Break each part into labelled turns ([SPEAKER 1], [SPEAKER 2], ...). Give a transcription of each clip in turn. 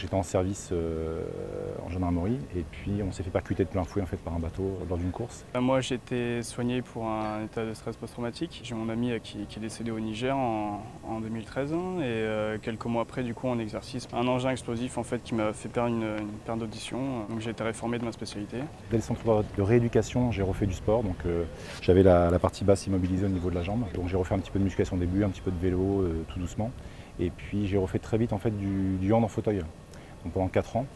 [SPEAKER 1] j'étais en service en gendarmerie et puis on s'est fait percuter de plein fouet en fait, par un bateau lors d'une course.
[SPEAKER 2] Moi j'ai été soigné pour un état de stress post-traumatique. J'ai mon ami qui est décédé au Niger en 2013 et quelques mois après du coup en exercice. Un engin explosif en fait qui m'a fait perdre une perte d'audition, donc j'ai été réformé de ma spécialité.
[SPEAKER 1] Dès le centre de rééducation, j'ai refait du sport, donc j'avais la partie basse immobilisée au niveau de la jambe. Donc j'ai refait un petit peu de musculation au début, un petit peu de vélo tout doucement. Et puis j'ai refait très vite en fait, du hand en fauteuil, donc pendant 4 ans.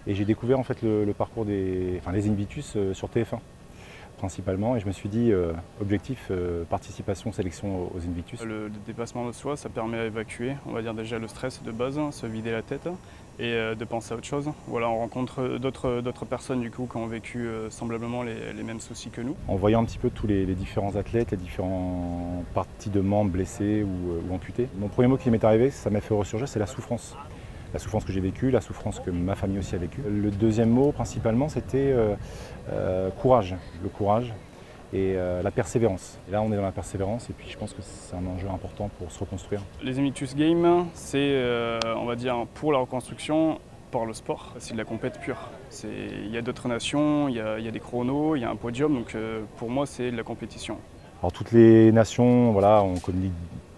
[SPEAKER 1] Et j'ai découvert en fait, le parcours les Invictus sur TF1 principalement. Et je me suis dit, objectif, participation, sélection aux Invictus.
[SPEAKER 2] Le dépassement de soi, ça permet à évacuer, on va dire déjà le stress de base, se vider la tête et de penser à autre chose. Voilà, on rencontre d'autres personnes du coup qui ont vécu semblablement les mêmes soucis que nous.
[SPEAKER 1] En voyant un petit peu tous les différents athlètes, les différentes parties de membres blessés ou amputés, mon premier mot qui m'est arrivé, ça m'a fait ressurgir, c'est la souffrance. La souffrance que j'ai vécue, la souffrance que ma famille aussi a vécue. Le deuxième mot, principalement, c'était courage. Le courage et la persévérance. Et là, on est dans la persévérance et puis je pense que c'est un enjeu important pour se reconstruire.
[SPEAKER 2] Les Invictus Games, c'est, on va dire, pour la reconstruction, par le sport, c'est de la compète pure. Il y a d'autres nations, il y a des chronos, il y a un podium, donc pour moi, c'est de la compétition.
[SPEAKER 1] Alors toutes les nations, voilà, on communique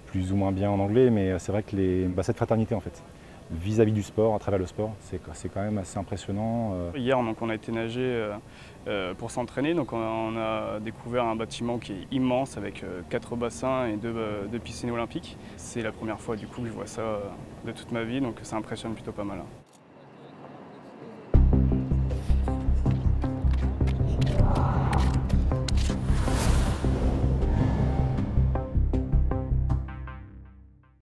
[SPEAKER 1] plus ou moins bien en anglais, mais c'est vrai que cette fraternité, en fait, vis-à-vis du sport, à travers le sport, c'est quand même assez impressionnant.
[SPEAKER 2] Hier, donc, on a été nager pour s'entraîner, donc on a découvert un bâtiment qui est immense avec 4 bassins et 2 piscines olympiques. C'est la première fois du coup que je vois ça de toute ma vie, donc ça impressionne plutôt pas mal.